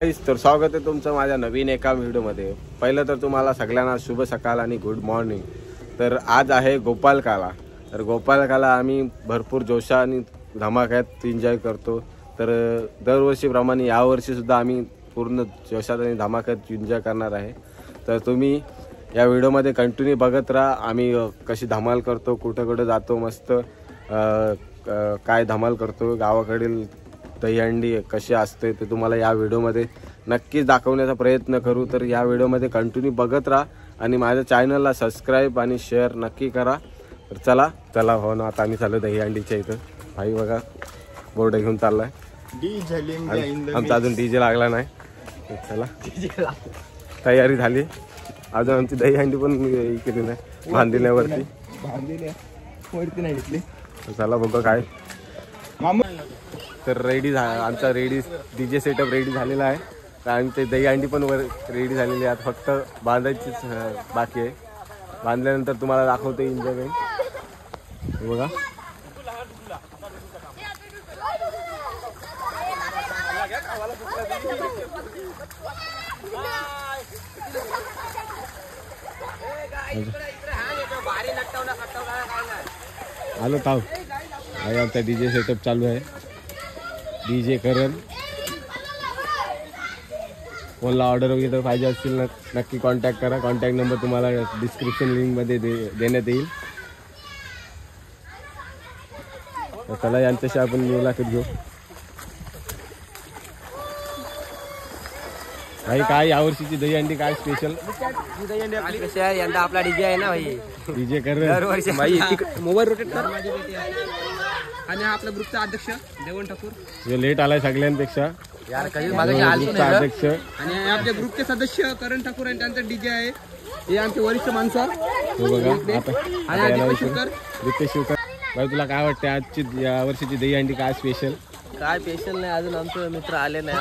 तर स्वागत आहे तुमचं माझ्या नवीन एका व्हिडिओमध्ये। पहिलं तर तुम्हाला सगळ्यांना शुभ सकाळ आणि गुड मॉर्निंग। तर आज आहे गोपालकाला। तर गोपालकाला आम्ही भरपूर जोशा आणि धमाक्यात एन्जॉय करतो। तर दरवर्षीप्रमाणे यावर्षी सुद्धा आम्ही पूर्ण जोशात आणि धमाक्यात एन्जॉय करणार आहे। तर तुम्ही या व्हिडिओमध्ये कंटिन्यू बघत राहा। आम्ही कशी धमाल करतो, कुठे कुठे जातो, मस्त काय धमाल करतो, गावाकडील दहीहंडी कशी असते ते तुम्हाला या व्हिडिओमध्ये नक्कीच दाखवण्याचा प्रयत्न करू। तर या व्हिडिओमध्ये कंटिन्यू बघत राहा आणि माझ्या चॅनलला सबस्क्राईब आणि शेअर नक्की करा। तर चला हो ना, आता आम्ही चाललो दहीहंडीच्या इथं। भाई बघा बोर्ड घेऊन चाललाय, आमचा अजून डीजे लागला नाही। चला तयारी झाली, अजून आमची दहीहंडी पण केली नाही, बांधल्यावरती नाही घेतली। चला बघा काय तर आमचा डीजे सेटअप रेडी झालेला आहे। तर आमची दहीहंडी पण रेडी झालेली आहे, फक्त बांधायचीच बाकी आहे। बांधल्यानंतर तुम्हाला दाखवतो एन्जॉयमेंट बघा। आलो ताव आहे, आमचा डीजे सेटअप चालू आहे। डीजे करण, कोणाला ऑर्डर वगैरे पाहिजे असतील ना नक्की कॉन्टॅक्ट करा। कॉन्टॅक्ट नंबर तुम्हाला डिस्क्रिप्शन लिंकमध्ये देण्यात येईल। तर चला यांच्याशी आपण मुलाखत घेऊ। भाई काय यावर्षीची दहीहंडी काय स्पेशल? दहीहंडी आपली कशी आहे, यंदा आपला डीजे आहे ना भाई, डीजे करण भाई मोबाईल रोटेट कर आणि हा आपला ग्रुपचा अध्यक्ष देवण ठाकूर, जो लेट आलाय सगळ्यांपेक्षा यार ग्रुपचा अध्यक्ष, आणि आपल्या ग्रुपचे सदस्य करण ठाकूर आणि त्यांचा डीजे आहे। हे आमचे वरिष्ठ माणसं बघा आणि रितेश शिवकर। भाई तुला काय वाटतं आजची या वर्षीची दहीहंडी काय स्पेशल? काय स्पेशल नाही, अजून आमचे मित्र आले नाही।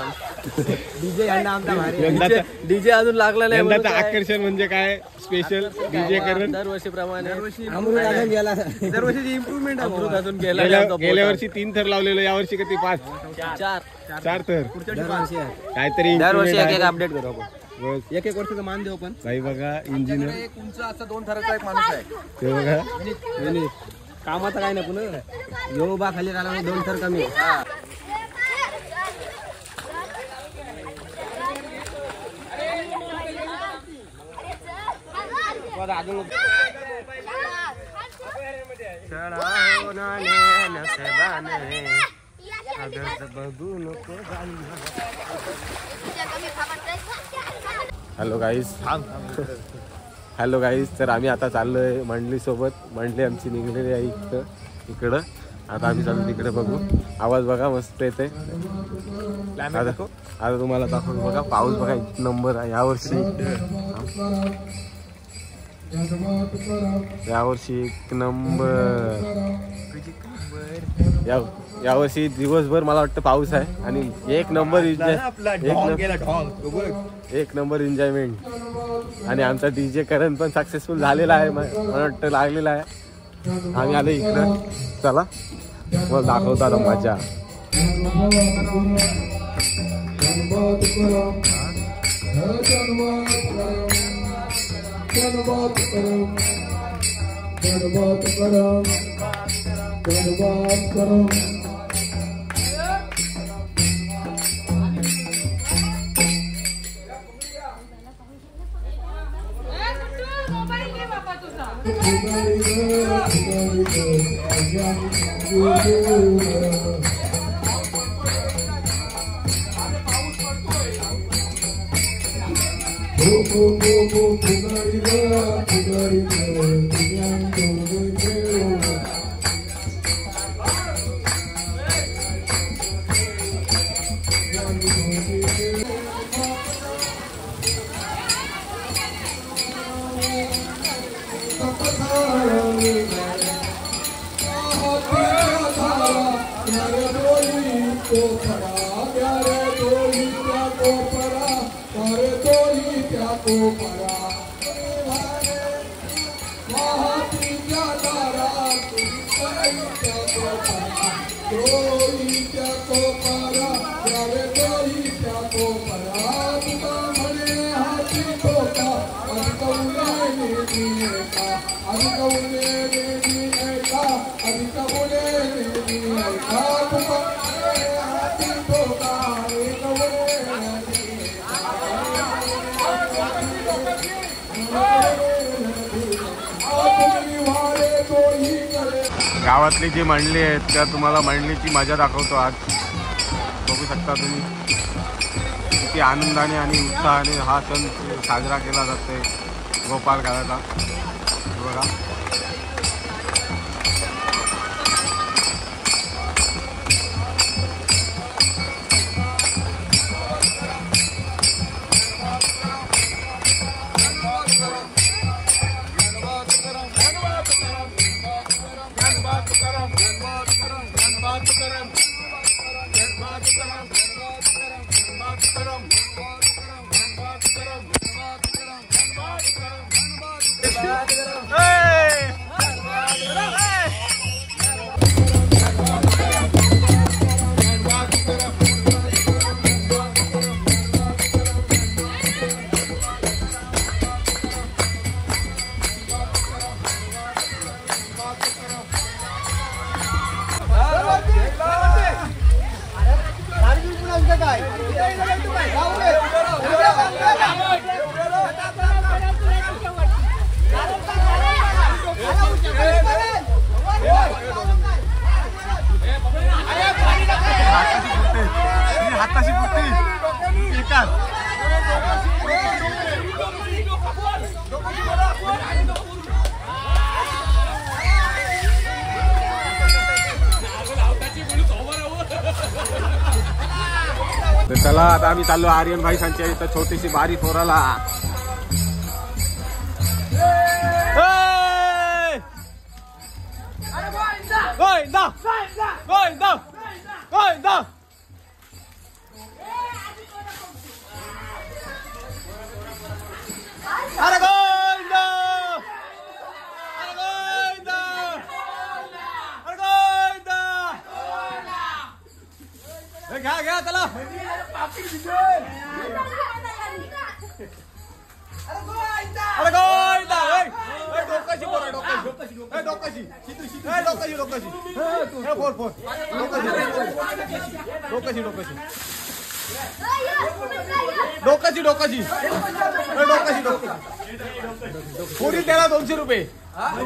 डीजे आमचा भारी, डीजे अजून लागला नाही। यंदाचं आकर्षण म्हणजे काय स्पेशल? डीजे करण दरवर्षीप्रमाणे दरवर्षी इम्प्रूव्हमेंट अजून गेल्या वर्षी 3 थर लावलेलं, यावर्षी किती? 4 थर। काहीतरी दरवर्षी एक अपडेट करू आपण, एक वर्षाचा मान देऊ आपण। भाई बघा इंजिनियर उंच असा 2 थराचा एक माणूस आहे, ते बघा कामाचा काय नाही पुन्हा यो बा खाली घाला 2 थर कमी। हॅलो गाईज, तर आम्ही आता चाललोय मंडली सोबत। मंडली आमची निघलेली आहे इकडं। आता आम्ही चालू तिकडे बघू। आवाज बघा मस्त येते। आता तुम्हाला दाखवतो बघा, पाऊस बघा एक नंबर आहे यावर्षी एक नंबर। यावर्षी दिवसभर मला वाटतं पाऊस आहे आणि एक नंबर एन्जॉयमेंट। आणि आमचा डीजे करण पण सक्सेसफुल झालेला आहे, मला वाटतं लागलेला आहे। आम्ही आलो इकडं, चला मग दाखवतो आता मजा। कोई क्या को पारा, प्यारे कोई क्या को पारा। गावातली जी मंडळी आहेत त्या तुम्हाला मंडळीची मजा दाखवतो आज. बघू शकता तुम्ही किती आनंदाने आणि उत्साहाने हा सण साजरा केला जातोय गोपालकालाचा. बघा हाताशी पुट्टी एकाच. तर चला आता आम्ही चाललो आर्यन भाई सांच्या इथं छोटीशी बारी पोराला. घ्या घ्या चला. डोकाची पुरी त्याला 200 रुपये.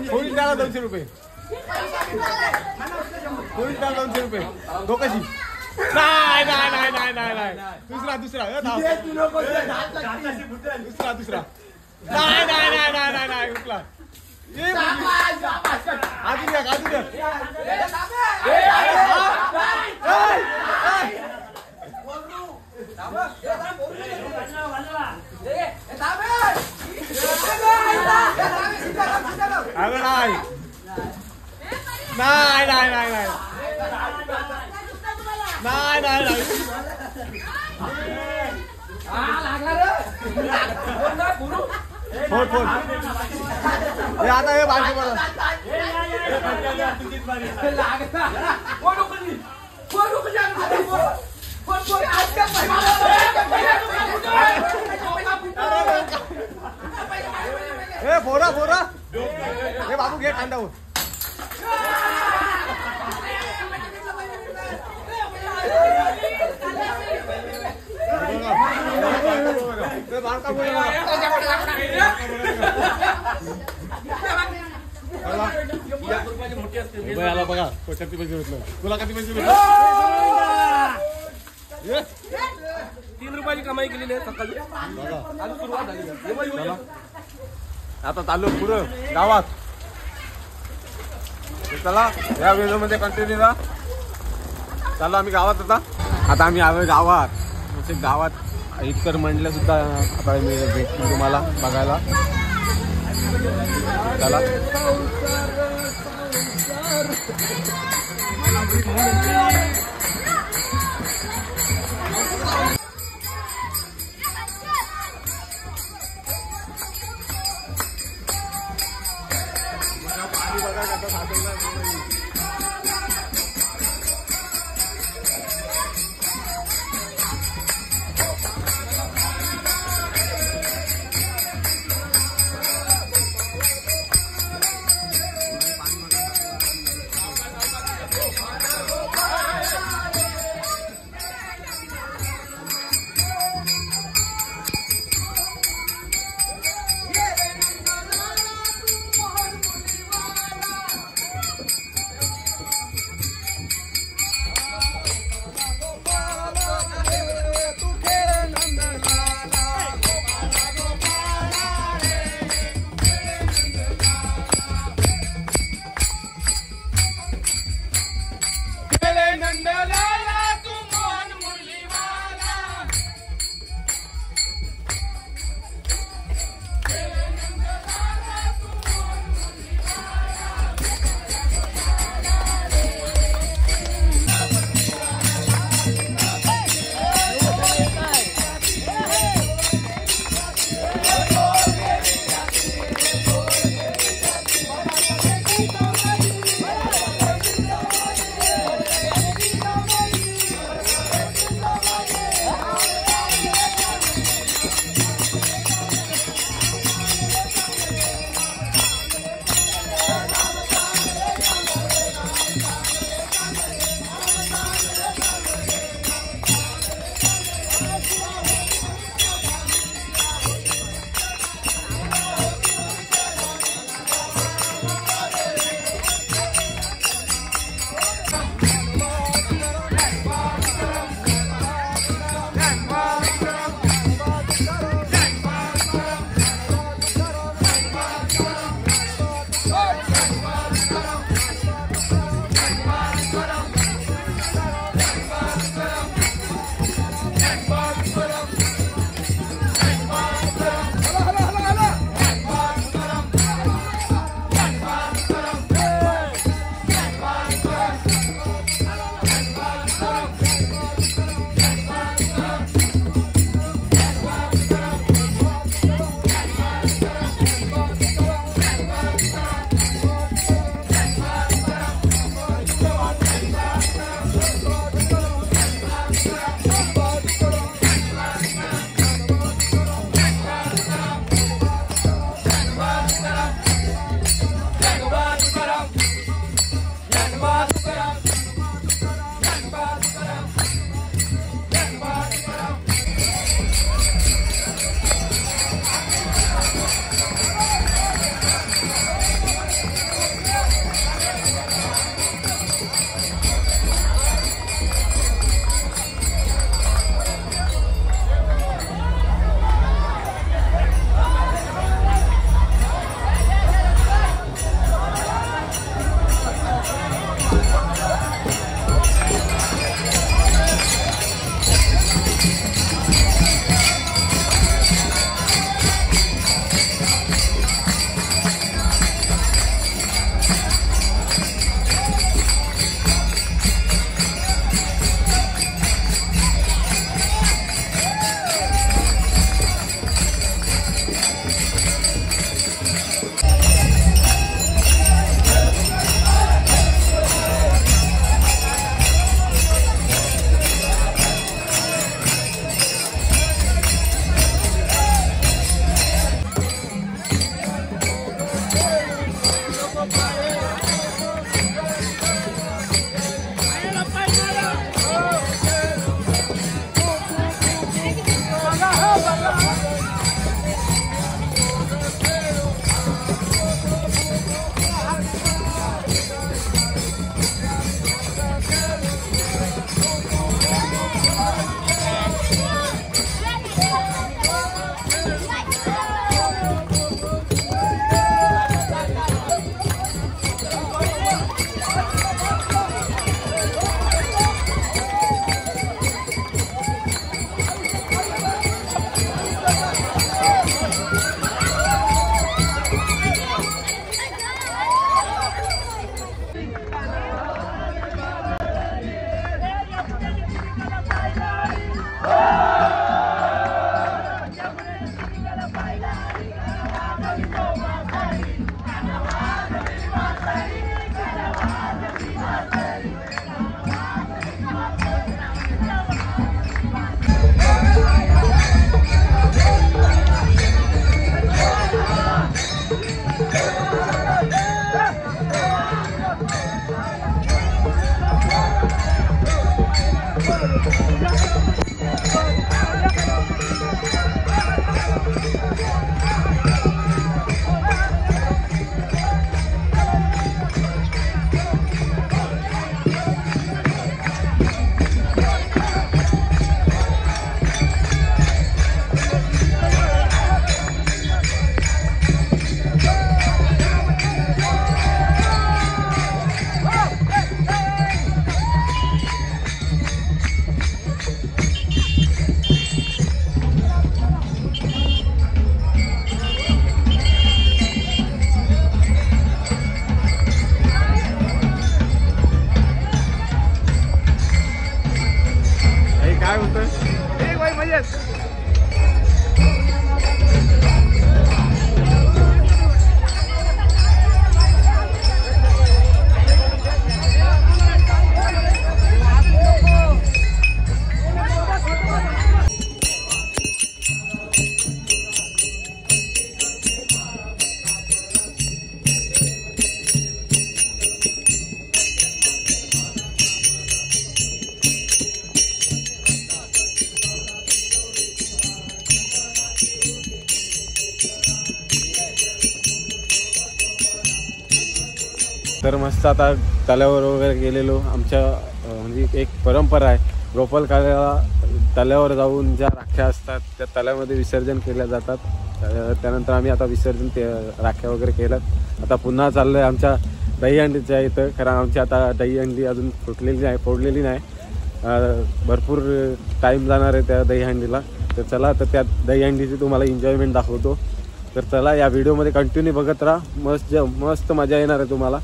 पुरी त्याला 200 रुपये. पुरी त्याला 200 रुपये. डोकाची नाही नाही नाही नाही नाही नाही. दुसरा दुसरा दुसरा दुसरा नाही नाही नाही नाही नाही नाही उठला. अजून द्या अजून द्या. अगं नाही नाही नाही नाही नाही नाही नाही नाही. फोन फोन हे आता हे बारके मला हे फोरा फोरा हे बाबू घे कांदा हो. आला बघा किती पैसे भेटलं तुला. किती पैसे भेटलं? 3 रुपयाची कमाई केलेली आहे सकाळी. सुरुवात झाली. आता चालू पुढं गावात. चला या व्हिडिओ मध्ये कंटिन्यू राहा. चालू आम्ही गावात. आता आम्ही आलो गावात. गावात इतर मंडळं सुद्धा आता मी भेटतो तुम्हाला बघायला. चला तर मस्त आता तलावावर वगैरे गेलेलो. आमच्या म्हणजे एक परंपरा आहे, गोपालकाला तलावावर जाऊन ज्या राख्या असतात त्या तलावामध्ये विसर्जन केल्या जातात. त्यानंतर आम्ही आता विसर्जन राख्या वगैरे केल्यात. आता पुन्हा चाललो आहे आमच्या दहीहंडीचं आहे इथं. कारण आमची आता दहीहंडी अजून फोडलेली नाही. भरपूर टाईम जाणार आहे त्या दहीहंडीला. तर चला, तर त्या दहीहंडीची तुम्हाला एन्जॉयमेंट दाखवतो. तर चला, या व्हिडिओमध्ये कंटिन्यू बघत राहा. मस्त मजा येणार आहे तुम्हाला.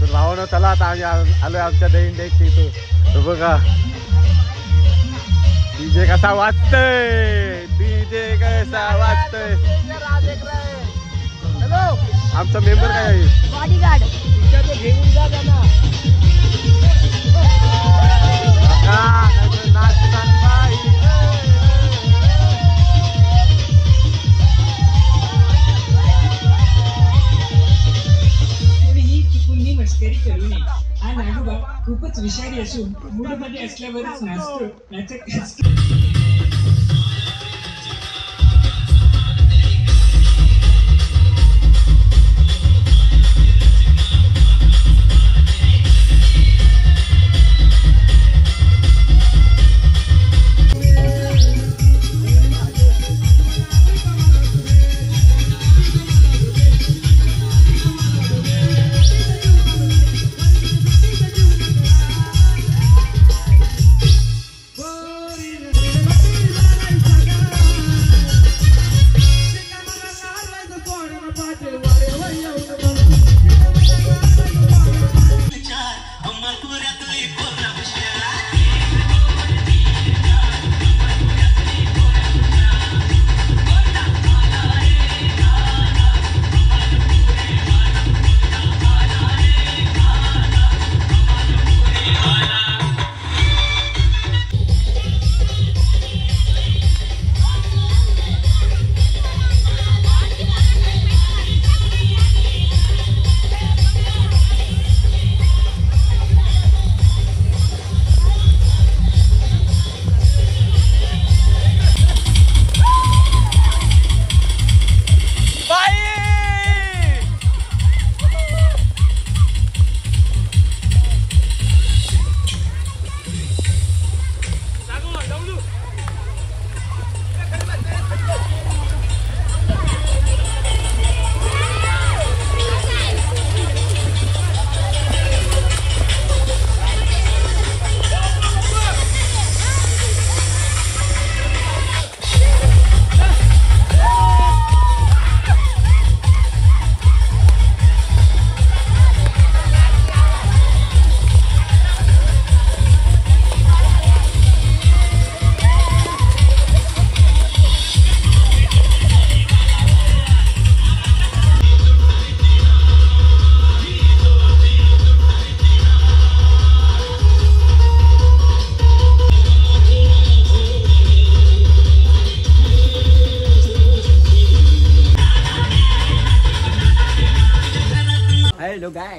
तर भावानं चला, आता आम्ही आलोय आमच्या दहीहंडीच्या इथं. तर बघा डीजे कसा वाजतोय, हॅलो, आमचा मेंबर काय आहे? बॉडीगार्ड घेऊन जा त्यांना. चुकूनही मस्करी करू नये. हा नागोबा खूपच विषारी असून मूडमध्ये असल्यावरच नाचतो.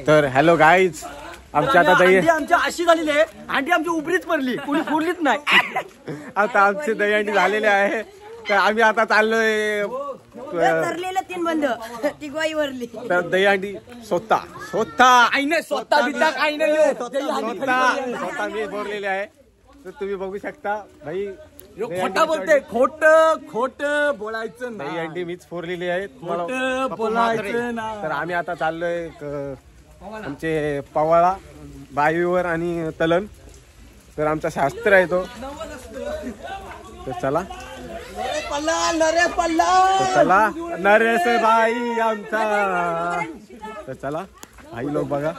तर हॅलो गाईज, आमची आता दही आमच्या अशी झालेली आहे. अंडी आमची उबरीच पडली, कोणी फोडलीच नाही. आता आमची दहीहंडी झालेली आहे. तर आम्ही आता चाललोय तीन बंद ती गोई वरली. तर दहीहंडी स्वतः काही नाही, स्वतः बिद्दा काही नाही. स्वतः मी बोललेले आहे. तर तुम्ही बघू शकता भाई, खोटा बोलते. खोट बोलायचं नाही. दहीहंडी मीच फोडलेली आहे. खोटं बोलायचं नाही. तर आम्ही आता चाललोय आमचे पवाळा बाईवर आणि तलन. तर आमचा शास्त्र आहे तो. तर चला नरेश भाई आमचा. तर चला भाई लोक बघा.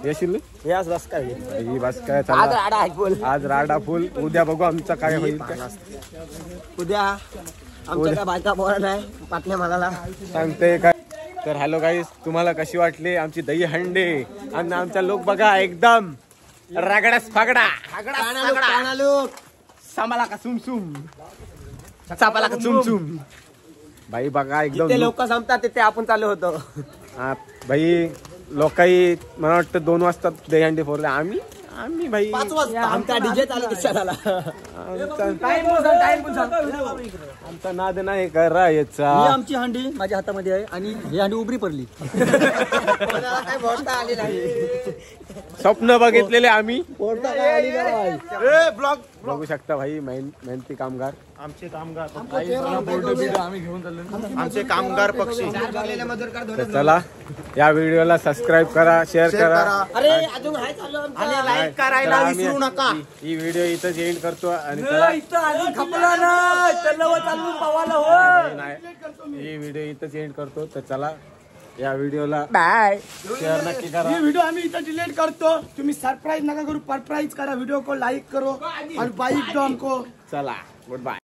येशील बस काय चला, आज राडा फुल. उद्या बघू आमचा काय होईल. उद्या आमच्या काय बायका बोला नाही, पाटल्या मला सांगते काय. तर हॅलो गाईस, तुम्हाला कशी वाटली आमची दहीहंडी? आणि आमचा लोक बघा एकदम रगडाच फागडा, सामाला का सुमसुम, चापाला का चुमचुम. भाई बघा एकदम लोक संपतात तिथे आपण चालू होतो. हा भाई, लोकाही मला वाटतं 2 वाजता दहीहंडी फोडले. आम्ही भाई आमचा डीजे चालू दिसला. आमचा नाद नाही करायचा. आमची हंडी माझ्या हातामध्ये आहे आणि ही हंडी उबरी पडली. स्वप्न बघितलेले आम्ही. ब्लॉग बघू शकता भाई मेहनती कामगार. आमचे कामगार आम्ही घेऊन चाललो. आमचे कामगार पक्षी. तर चला या व्हिडिओला सबस्क्राईब करा, शेअर करा अरे अजून हाय चालू आमचं. आणि लाईक करायला तर आम्ही विसरू नका. ही व्हिडिओ इथंच एंड करतो आणि चला इथं आधी खपला ना चल चालू पवाला हो. नाही, ही व्हिडिओ इथंच एंड करतो. तर चला या व्हिडिओला बाय. शेअर नक्की करा. ही व्हिडिओ आम्ही इथं डिलीट करतो. तुम्ही सरप्राईज नका करू, सरप्राईज करा. व्हिडिओ को लाईक करो आणि बाईक डॉन को. चला गुड बाय.